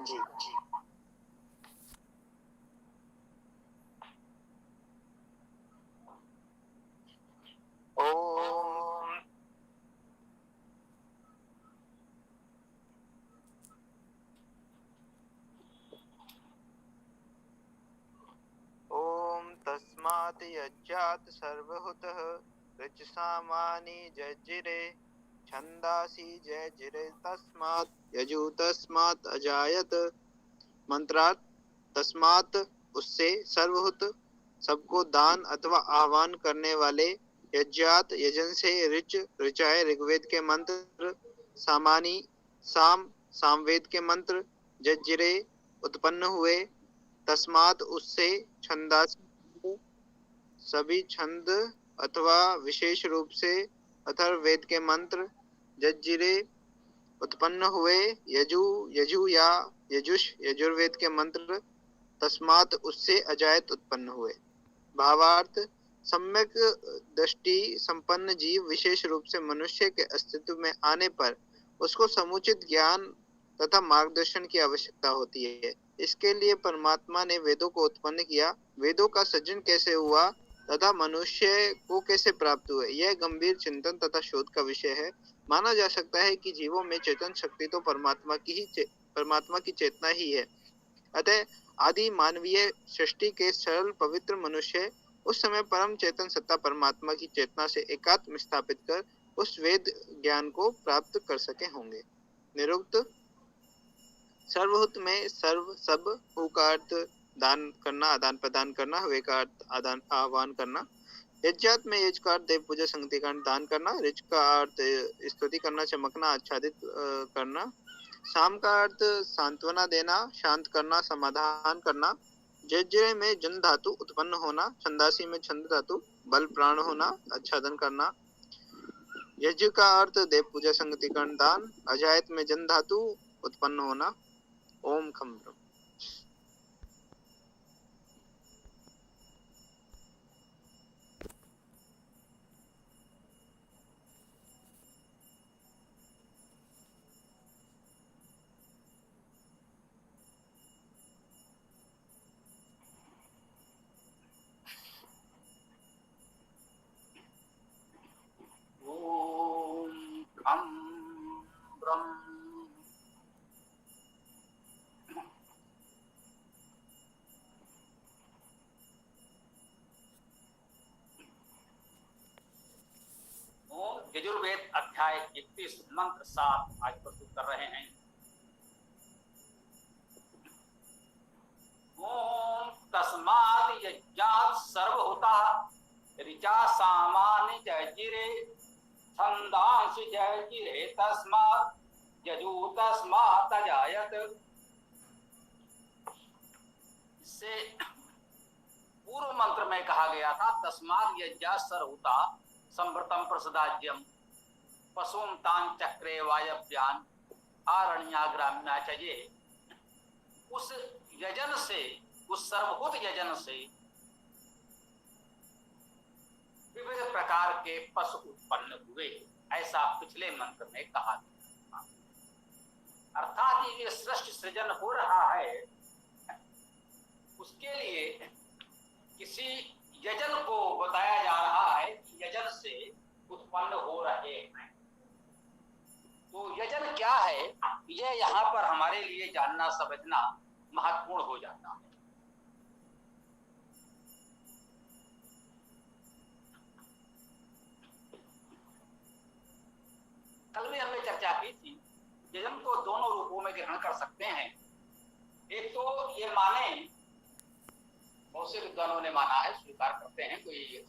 जी। ओम ओम तस्मात् यज्जात सर्वहुतः ऋचसामानि जज्जिरे छंदासी जयजिरे तस्मात् यजु तस्मात् अजायत। मंत्रार्थ तस्मात् उससे सर्वहुत सबको दान अथवा आह्वान करने वाले यज्ञात यजन से ऋच ऋचाए ऋग्वेद के मंत्र सामानी साम सामवेद के मंत्र जज्जिरे उत्पन्न हुए तस्मात् उससे छंदासी सभी छंद अथवा विशेष रूप से अथर्ववेद के मंत्र जज्जिरे उत्पन्न हुए यजु यजु या यजुष यजुर्वेद के मंत्र तस्मात् उससे अजायत उत्पन्न हुए। भावार्थ सम्यक दृष्टि संपन्न जीव विशेष रूप से मनुष्य के अस्तित्व में आने पर उसको समुचित ज्ञान तथा मार्गदर्शन की आवश्यकता होती है। इसके लिए परमात्मा ने वेदों को उत्पन्न किया। वेदों का सृजन कैसे हुआ तथा मनुष्य को कैसे प्राप्त हुए, यह गंभीर चिंतन तथा शोध का विषय है। माना जा सकता है कि जीवों में चेतन शक्ति तो परमात्मा की चेतना ही है। अतः आदि मानवीय सृष्टि के सरल पवित्र मनुष्य उस समय परम चेतन सत्ता परमात्मा की चेतना से एकात्म स्थापित कर उस वेद ज्ञान को प्राप्त कर सके होंगे। निरुक्त सर्वहुत में सर्व सब, हु का अर्थ दान करना, आदान प्रदान करना, वे का अर्थ आदान आह्वान करना। यज्ञात में यज का अर्थ देव पूजा संगति का दान करना, ऋच का अर्थ स्तुति करना, चमकना, आच्छादित करना। शाम का अर्थ सांत्वना देना, शांत करना, समाधान करना। जज्जरे में जन धातु उत्पन्न होना, छंदासी में छंद धातु बल प्राण होना, आच्छादन करना। यज्ञ का अर्थ देव पूजा संगति का दान, अजायत में जन धातु उत्पन्न होना। ओम खम ब्रह्म। ओम खम ब्रह्म। यजुर्वेद अध्याय 31 मंत्र 7 आज प्रस्तुत कर रहे हैं। ओम तस्मात् यज्ञात् सर्वहुता ऋचा सामानि जयजिरे छंदांसि जयजिरे तस्मात् यजु तस्मात् अजायत। इससे पूर्व मंत्र में कहा गया था तस्मात् यज्ञात् सर्वहुता संवृतम प्रसदाज्यम पशुम तान चक्रे वायव्यान आरण्याग्राम्या चये। उस यजन से, उस सर्वभूत यजन से विविध प्रकार के पशु उत्पन्न हुए, ऐसा पिछले मंत्र में कहा गया। अर्थात ये सृष्टि सृजन हो रहा है, उसके लिए किसी यजन को बताया जा रहा है कि यजन से उत्पन्न हो रहे हैं। तो यजन क्या है, यह यहाँ पर हमारे लिए जानना समझना महत्वपूर्ण हो जाता है। कल भी हमने चर्चा की थी, यजन को दोनों रूपों में ग्रहण कर सकते हैं। एक तो ये माने, बहुत से विद्वानों ने माना है, स्वीकार करते हैं, कोई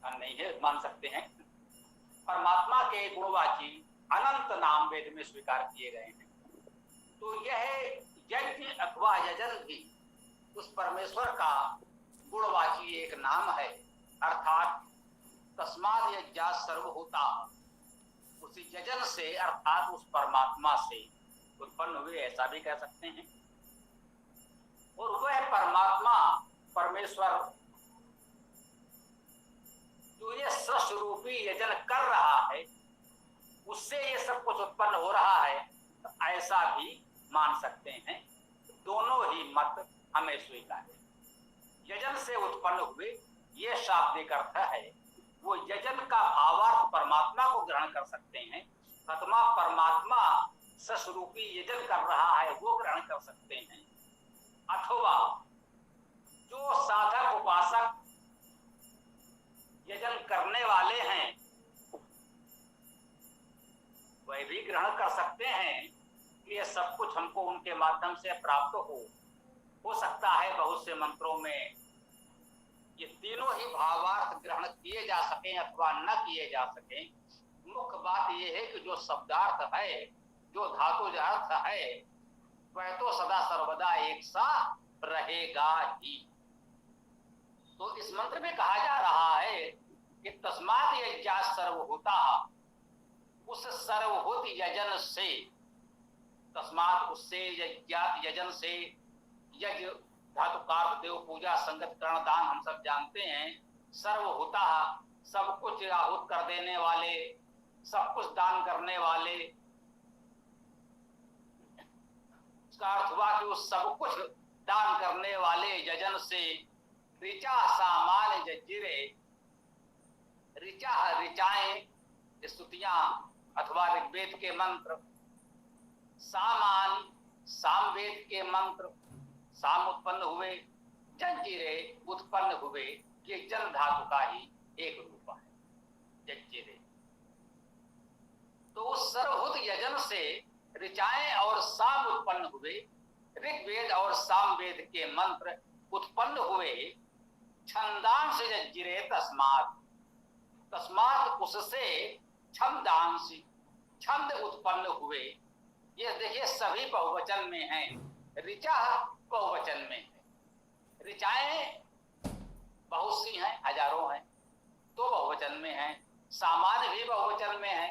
नहीं है, मान सकते हैं, परमात्मा के गुणवाची अनंत नाम वेद में स्वीकार किए गए हैं। तो यह यज्ञ अथवा यजन भी उस परमेश्वर का गुणवाची एक नाम है। अर्थात तस्मात् यज्ञात् सर्वहुता, उसी यजन से अर्थात उस परमात्मा से उत्पन्न हुए, ऐसा भी कह सकते हैं। और वह परमात्मा परमेश्वर जो ये सृष्टि रूपी यजन कर रहा है, उससे ये सब कुछ उत्पन्न हो रहा है, तो ऐसा भी मान सकते हैं, दोनों ही मत हमें स्वीकार है। यजन से उत्पन्न हुए ये शाब्दिक अर्थ है, वो यजन का भावार्थ परमात्मा को ग्रहण कर सकते हैं अथवा परमात्मा सस्वरूपी यजन कर रहा है वो ग्रहण कर सकते हैं, अथवा जो साधक उपासक यजन करने वाले हैं वह भी ग्रहण कर सकते हैं कि ये सब कुछ हमको उनके माध्यम से प्राप्त हो सकता है। बहुत से मंत्रों में ये तीनों ही भावार्थ ग्रहण किए जा सकें अथवा न किए जा सकें। मुख्य बात यह है कि जो शब्दार्थ है, जो धातुज अर्थ है, वह तो सदा सर्वदा एक सा रहेगा ही। तो इस मंत्र में कहा जा रहा है कि तस्मात् यज्ञात् सर्वभूताः, उस सर्वभूत यजन से, तस्मात् उससे, यज्ञात् यजन से, यज्ञ धातु कार्य देव पूजा संगत करण दान हम सब जानते हैं। सर्वभूता सब कुछ आहुत कर देने वाले, सब कुछ दान करने वाले, उसका अर्थ हुआ कि उस सब कुछ दान करने वाले यजन से ऋचा सामान्य जज्जिरे, ऋचा ऋचाएं स्तुतियां अथवा ऋग्वेद के मंत्र, सामान्य सामवेद के मंत्र, साम उत्पन्न हुए, जज्जिरे उत्पन्न हुए, ये जल धातु का ही एक रूप है जज्जिरे। तो उस सर्वभूत यजन से ऋचाएं और साम उत्पन्न हुए, ऋग्वेद और सामवेद के मंत्र उत्पन्न हुए, छंदांश जज्जिरे तस्मात्, तस्मात् उससे छंदांश छंद उत्पन्न हुए। ये देखिए सभी बहुवचन में हैं, ऋचा बहुवचन में है, ऋचाएं बहुत सी हैं, हजारों हैं, तो बहुवचन में हैं, सामान्य भी बहुवचन में है,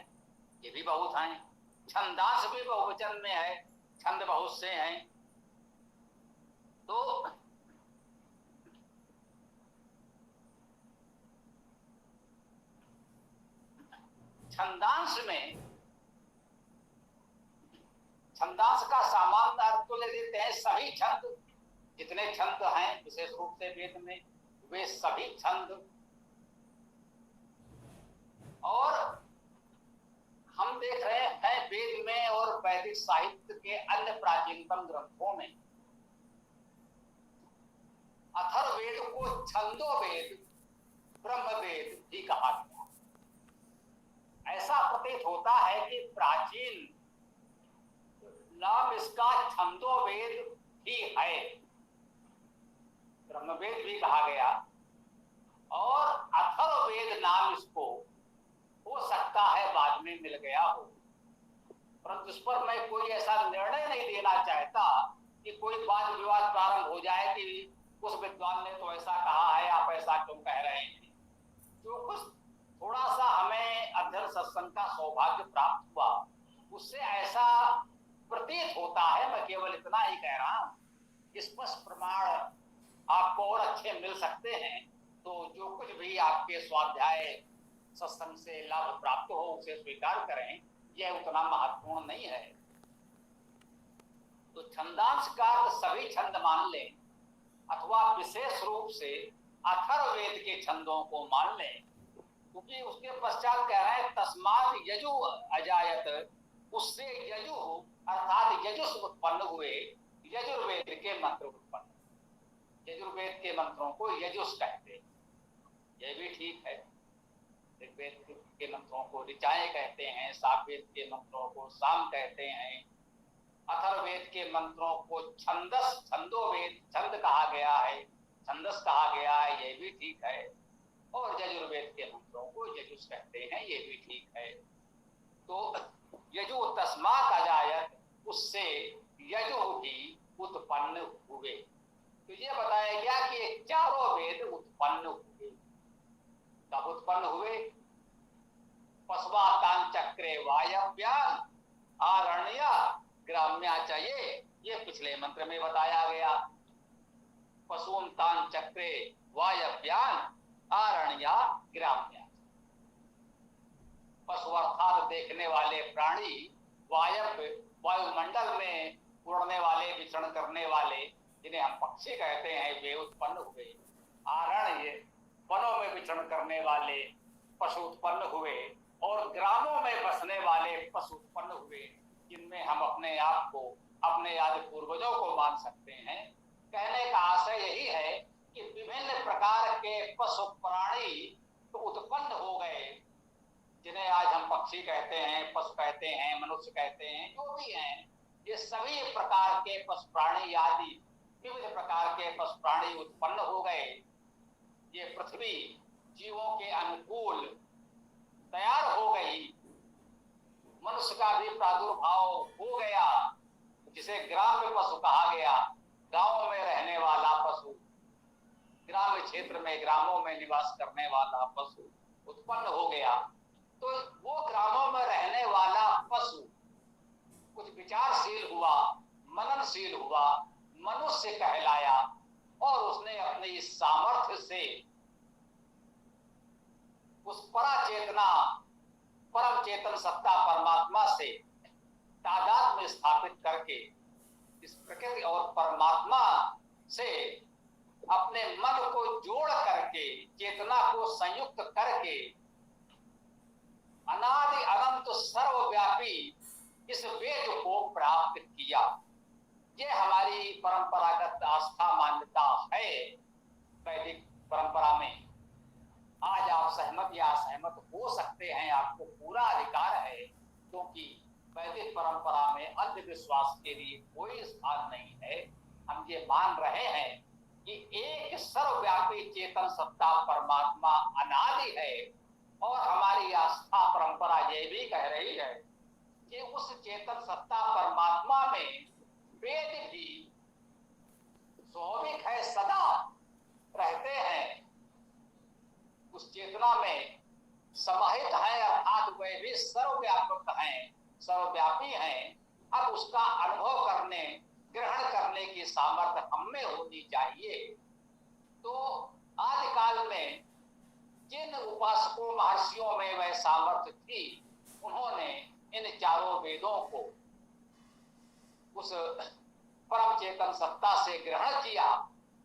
ये भी बहुत हैं, छंदांश भी बहुवचन में है, छंद बहुत से हैं। तो छंदांश में, छंदांश का सामान्य अर्थ तो ले देते हैं सभी छंद, जितने छंद हैं विशेष रूप से वेद में, वे सभी छंद। और हम देख रहे हैं वेद में और वैदिक साहित्य के अन्य प्राचीनतम ग्रंथों में अथर्ववेद को छंदोवेद, ब्रह्मवेद भी कहा गया। ऐसा प्रतीत होता है कि प्राचीन नाम इसका छंदोवेद ही है, ब्रह्मवेद भी कहा गया, और अथर्ववेद नाम इसको हो सकता है बाद में मिल गया हो, परंतु इस पर मैं कोई ऐसा निर्णय नहीं देना चाहता कि कोई वाद विवाद प्रारंभ हो जाए कि उस विद्वान ने तो ऐसा कहा है, आप ऐसा क्यों कह रहे हैं। जो कुछ थोड़ा सा हमें अध्ययन सत्संग का सौभाग्य प्राप्त हुआ उससे ऐसा प्रतीत होता है, मैं केवल इतना ही कह रहा हूं। स्पष्ट प्रमाण आपको और अच्छे मिल सकते हैं, तो जो कुछ भी आपके स्वाध्याय सत्संग से लाभ प्राप्त हो उसे स्वीकार करें, यह उतना महत्वपूर्ण नहीं है। तो छंदांश का सभी छंद मान लें अथवा विशेष रूप से अथर्ववेद के छंदों को मान लें, क्योंकि उसके पश्चात कह रहे हैं तस्मात् यजु अजायत, उससे यजु अर्थात यजुष उत्पन्न हुए, यजुर्वेद के मंत्र उत्पन्न। यजुर्वेद के मंत्रों को यजुष कहते हैं, यह भी ठीक है। ऋग्वेद के मंत्रों को ऋचाएं कहते हैं, सामवेद के मंत्रों को साम कहते हैं, अथर्ववेद के मंत्रों को छंदस, छंदोवेद छंद कहा गया है, छंदस कहा गया है, यह भी ठीक है। और यजुर्वेद के मंत्रों को यजुष कहते हैं, ये भी ठीक है। तो यजु तस्मात् अजायत, उससे यजु भी उत्पन्न हुए। तो ये बताया गया कि चारों वेद उत्पन्न हुए। कब उत्पन्न हुए? पशवातान चक्रे वायव्यान आरण्य ग्राम्याचये, ये पिछले मंत्र में बताया गया। पशुतान चक्रे वायव्यान आरण्य ग्राम्य, पशु अर्थात देखने वाले प्राणी वायुमंडल में उड़ने वाले, विचरण करने वाले, जिन्हें हम पक्षी कहते हैं, वे उत्पन्न हुए। आरण्य, वनों में विचरण करने वाले पशु उत्पन्न हुए, और ग्रामों में बसने वाले पशु उत्पन्न हुए, जिनमें हम अपने आप को, अपने आदि पूर्वजों को मान सकते हैं। कहने का आशय यही है कि विभिन्न प्रकार के पशु प्राणी तो उत्पन्न हो गए, जिन्हें आज हम पक्षी कहते हैं, पशु कहते हैं, मनुष्य कहते हैं, जो भी हैं, ये सभी प्रकार के पशु प्राणी आदि विविध प्रकार के पशु प्राणी उत्पन्न हो गए। ये पृथ्वी जीवों के अनुकूल तैयार हो गई। मनुष्य का भी प्रादुर्भाव हो गया, जिसे ग्राम्य पशु कहा गया। गांवों में रहने वाला पशु, ग्राम्य क्षेत्र में, ग्रामों में निवास करने वाला पशु उत्पन्न हो गया। तो वो ग्रामों में रहने वाला पशु कुछ विचारशील हुआ, मननशील हुआ, मनुष्य कहलाया, और उसने अपने इस सामर्थ्य से उस पराचेतना, परम चेतन सत्ता परमात्मा से तादाद में स्थापित करके, इस प्रकृति और परमात्मा से अपने मन को जोड़ करके, चेतना को संयुक्त करके, अनादि अनंत सर्वव्यापी इस वेद को प्राप्त किया। ये हमारी परंपरागत आस्था मान्यता है वैदिक परंपरा में। आज आप सहमत या असहमत हो सकते हैं, आपको पूरा अधिकार है, क्योंकि वैदिक परंपरा में अंधविश्वास के लिए कोई स्थान नहीं है। हम ये मान रहे हैं कि एक सर्वव्यापी चेतन सत्ता परमात्मा अनादि है, और हमारी आस्था परंपरा ये भी कह रही है कि उस चेतन सत्ता परमात्मा में वेद भी स्वाभाविक है, सदा रहते हैं, उस चेतना में समाहित है, अर्थात वे भी सर्वव्यापक हैं, सर्वव्यापी हैं। अब उसका अनुभव करने, ग्रहण करने की सामर्थ्य हम में होनी चाहिए। तो आदिकाल में जिन उपासकों, महर्षियों में वह सामर्थ्य थी, उन्होंने इन चारों वेदों को उस परम चेतन सत्ता से ग्रहण किया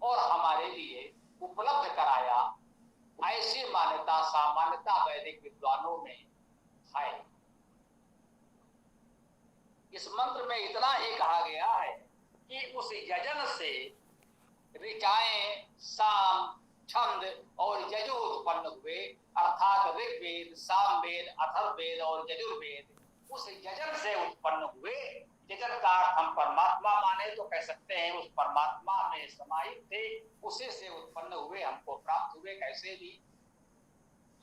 और हमारे लिए उपलब्ध कराया। ऐसी मान्यता, सामान्यता वैदिक विद्वानों में है। इस मंत्र में इतना ही कहा गया है कि उस यजन से ऋचाएं, साम, छंद और यजु उत्पन्न हुए, अर्थात ऋग्वेद, सामवेद, अथर्ववेद और यजुर्वेद उस यजन से उत्पन्न हुए। यजन का अर्थ हम परमात्मा माने तो कह सकते हैं, उस परमात्मा में समाहित थे, उसी से उत्पन्न हुए, हमको प्राप्त हुए। कैसे भी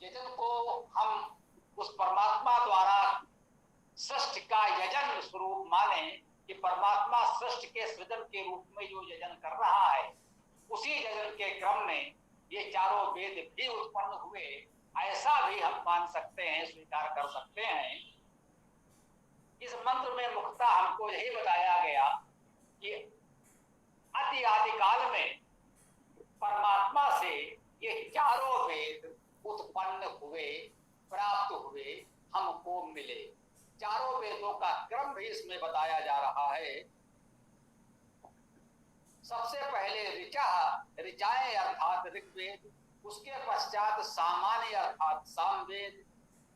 यजन को हम उस परमात्मा द्वारा सृष्टि का यजन स्वरूप माने कि परमात्मा सृष्टि के सृजन के रूप में जो यजन कर रहा है, उसी यजन के क्रम में ये चारों वेद भी उत्पन्न हुए, ऐसा भी हम मान सकते हैं, स्वीकार कर सकते हैं। इस मंत्र में मुख्यतः हमको यही बताया गया कि अति आदिकाल में परमात्मा से ये चारों वेद उत्पन्न हुए, प्राप्त हुए, हमको मिले। चारों वेदों का क्रम भी इसमें बताया जा रहा है। सबसे पहले ऋचा, ऋचाएं अर्थात ऋग्वेद, उसके पश्चात सामान्य अर्थात सामवेद,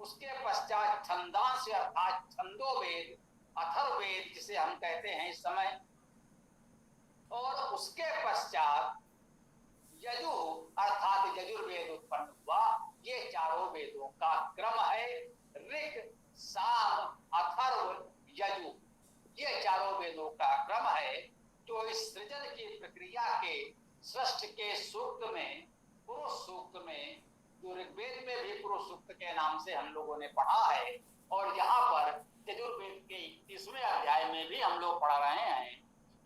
उसके पश्चात छंदांश अर्थात छंदोवेद, अथर्ववेद जिसे हम कहते हैं इस समय, और उसके पश्चात यजु अर्थात यजुर्वेद उत्पन्न हुआ। ये चारों वेदों का क्रम है। ऋग, साम, अथर्व, यजु, ये चारों वेदों का क्रम है, जो इस सृजन की प्रक्रिया के सृष्टि के सूक्त में, पुरुष सूक्त में, जो ऋग्वेद में भी पुरुष सूक्त के नाम से हम लोगों ने पढ़ा है, और यहाँ पर यजुर्वेद के 31वें अध्याय में भी हम लोग पढ़ रहे हैं।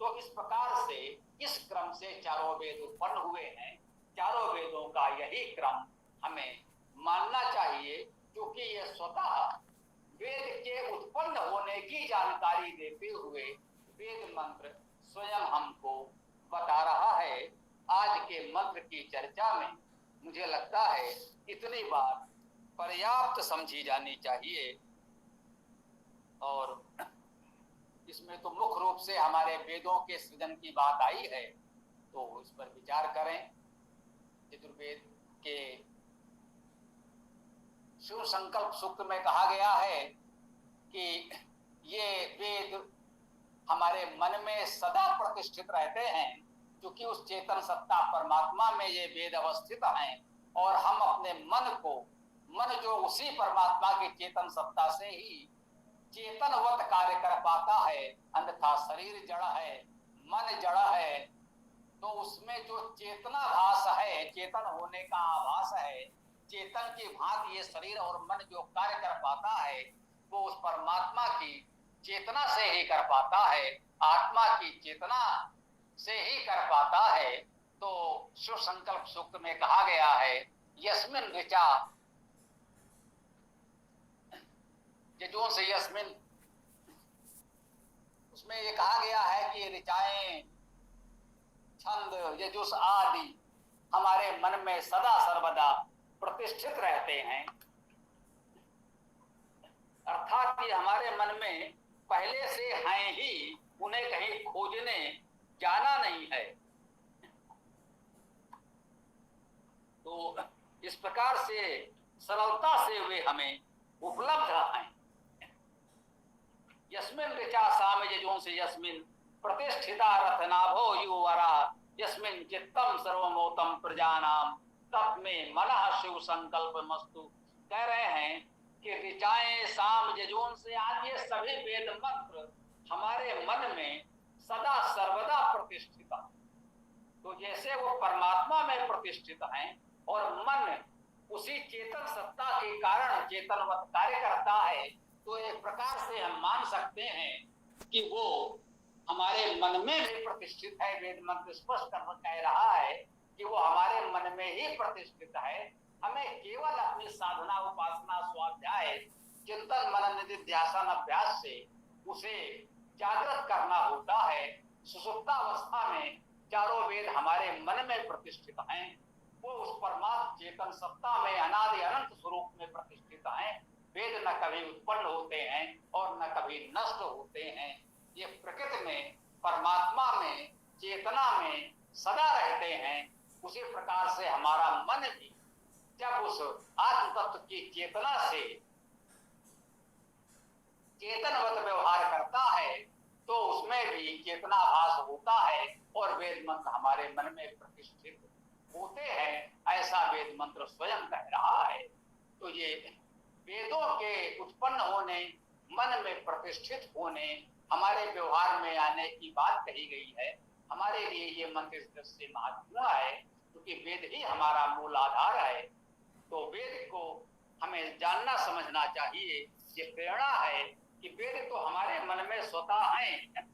तो इस प्रकार से इस क्रम से चारों वेद उत्पन्न हुए हैं। चारों वेदों का यही क्रम हमें मानना चाहिए, क्योंकि ये स्वतः वेद के उत्पन्न होने की जानकारी देते हुए वेद मंत्र स्वयं हमको बता रहा है। आज के मंत्र की चर्चा में मुझे लगता है इतनी बात पर्याप्त समझी जानी चाहिए, और इसमें तो मुख्य रूप से हमारे वेदों के सृजन की बात आई है, तो इस पर विचार करें। यजुर्वेद के शिव संकल्प सूक्त में कहा गया है कि ये वेद हमारे मन में सदा प्रतिष्ठित रहते हैं, क्योंकि उस चेतन सत्ता परमात्मा में ये वेद अवस्थित हैं, और हम अपने मन जो उसी परमात्मा की चेतन सत्ता से ही चेतनवत कार्य कर पाता है, अन्यथा शरीर जड़ है, मन जड़ है, तो उसमें जो चेतना भास है, चेतन होने का आभास है, चेतन की भांति ये शरीर और मन जो कार्य कर पाता है वो उस परमात्मा की चेतना से ही कर पाता है, आत्मा की चेतना से ही कर पाता है। तो शिव संकल्प सूक्त में कहा गया है यस्मिन ऋचा यजों से यस्मिन, उसमें ये कहा गया है कि ऋचाएं छंद यजुष आदि हमारे मन में सदा सर्वदा प्रतिष्ठित रहते हैं, अर्थात ये हमारे मन में पहले से हैं ही, उन्हें कहीं खोजने जाना नहीं है। तो इस प्रकार से सरलता से वे हमें उपलब्ध हैं। यस्मिन ऋचा साम यजों से यस्मिन प्रतिष्ठिता रथनाभो युवरा यस्मिन चित्तम सर्वमोतम प्रजानाम तत्में मनः शिव संकल्प मस्तु। कह रहे हैं कि ऋचाएं साम यजों से आदि ये सभी वेद मंत्र हमारे मन में सदा सर्वदा प्रतिष्ठित है। तो जैसे वो परमात्मा में प्रतिष्ठित हैं और मन उसी चेतन सत्ता के कारण चेतनवत कार्य करता है, तो एक प्रकार से हम मान सकते हैं कि वो हमारे मन में भी प्रतिष्ठित है। वेद मंत्र स्पष्ट कर कह रहा है कि वो हमारे मन में ही प्रतिष्ठित है। हमें केवल अपनी साधना उपासना स्वाध्याय चिंतन मनन निधिध्यासन अभ्यास से उसे जागृत करना होता है। सुसुप्तावस्था में चारों वेद हमारे मन में प्रतिष्ठित हैं, वो उस परमात्म चेतन सत्ता में अनादि अनंत स्वरूप में प्रतिष्ठित हैं। वेद न कभी उत्पन्न होते हैं और न कभी नष्ट होते हैं, ये प्रकृति में परमात्मा में चेतना में सदा रहते हैं। उसी प्रकार से हमारा मन भी जब उस आत्म तत्व की चेतना से चेतनवत व्यवहार करता है तो उसमें भी चेतनाभास होता है और वेद मंत्र हमारे मन में प्रतिष्ठित होते हैं, ऐसा वेद मंत्र स्वयं कह रहा है। तो ये वेदों के उत्पन्न होने, मन में प्रतिष्ठित होने, हमारे व्यवहार में आने की बात कही गई है। हमारे लिए ये मंत्र इस दृष्टि से महत्वपूर्ण है क्योंकि वेद ही हमारा मूल आधार है। तो वेद को हमें जानना समझना चाहिए। ये प्रेरणा है कि वेद तो हमारे मन में स्वतः हैं,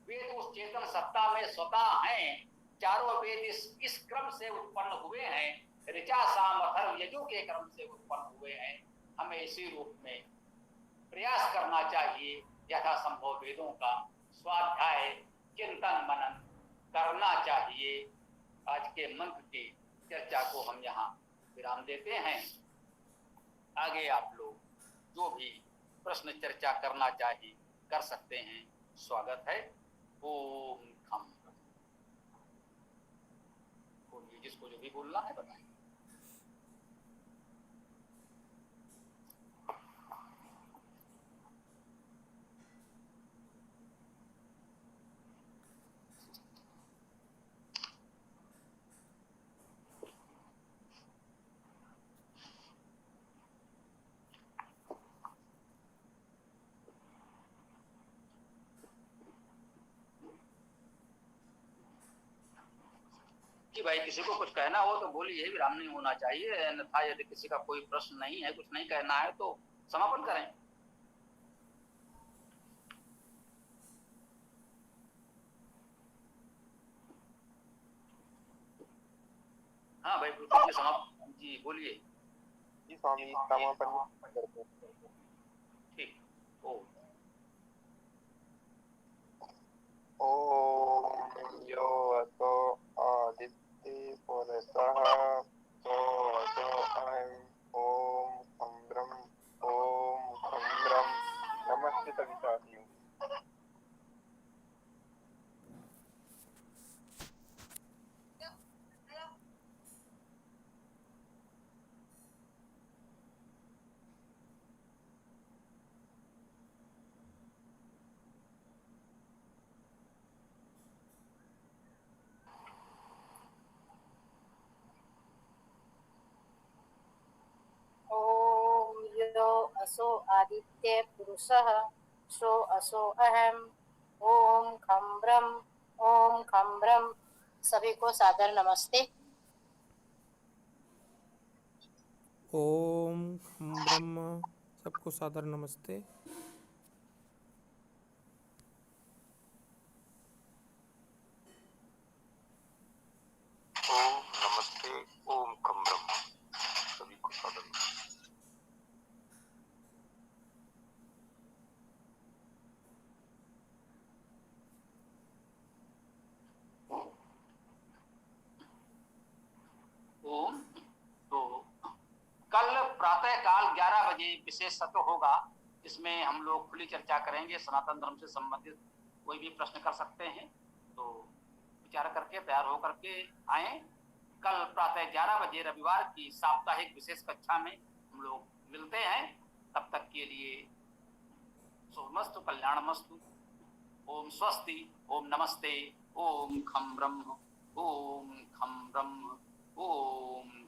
वेद उस चेतन सत्ता में स्वतः हैं। चारों वेद इस क्रम से उत्पन्न हुए हैं, ऋचा साम अथर्व यजु के क्रम से उत्पन्न हुए हैं। हमें इसी रूप में प्रयास करना चाहिए, यथासंभव वेदों का स्वाध्याय चिंतन मनन करना चाहिए। आज के मंत्र की चर्चा को हम यहाँ विराम देते हैं। आगे आप लोग जो भी प्रश्न चर्चा करना चाहिए कर सकते हैं, स्वागत है। ओम खम। बोलिए, जिसको जो भी बोलना है बताएं। कि भाई किसी को कुछ कहना हो तो बोलिए, विराम नहीं होना चाहिए, अन्यथा यदि किसी का कोई प्रश्न नहीं है, कुछ नहीं कहना है तो समापन करें। हाँ भाई बिल्कुल जी, समाप्त जी, बोलिए जी स्वामी, समापन करते हैं। ठीक। ओ ओम यो असो आदित्य पुरसः सो असो अहं ओम खं ब्रह्म नमस्ते सविता। असो आदित्य पुरुषः सो असो अहम। ओम खम ब्रह्म, ओम खम ब्रह्म। सभी को सादर नमस्ते। ओम खम ब्रह्म। सबको सादर नमस्ते। ओम नमस्ते। ओम खम ब्रह्म। सभी को सादर नमस्ते। ओम। तो कल प्रातः काल 11 बजे विशेष सत्र होगा, इसमें हम लोग खुली चर्चा करेंगे। सनातन धर्म से संबंधित कोई भी प्रश्न कर सकते हैं, तो विचार करके तैयार होकर के आए। कल प्रातः 11 बजे रविवार की साप्ताहिक विशेष कक्षा में हम लोग मिलते हैं। तब तक के लिए शुभमस्तु, कल्याणमस्तु। ओम स्वस्ति, ओम नमस्ते, ओम खम ब्रह्म, ओम खम ब्रह्म, ओम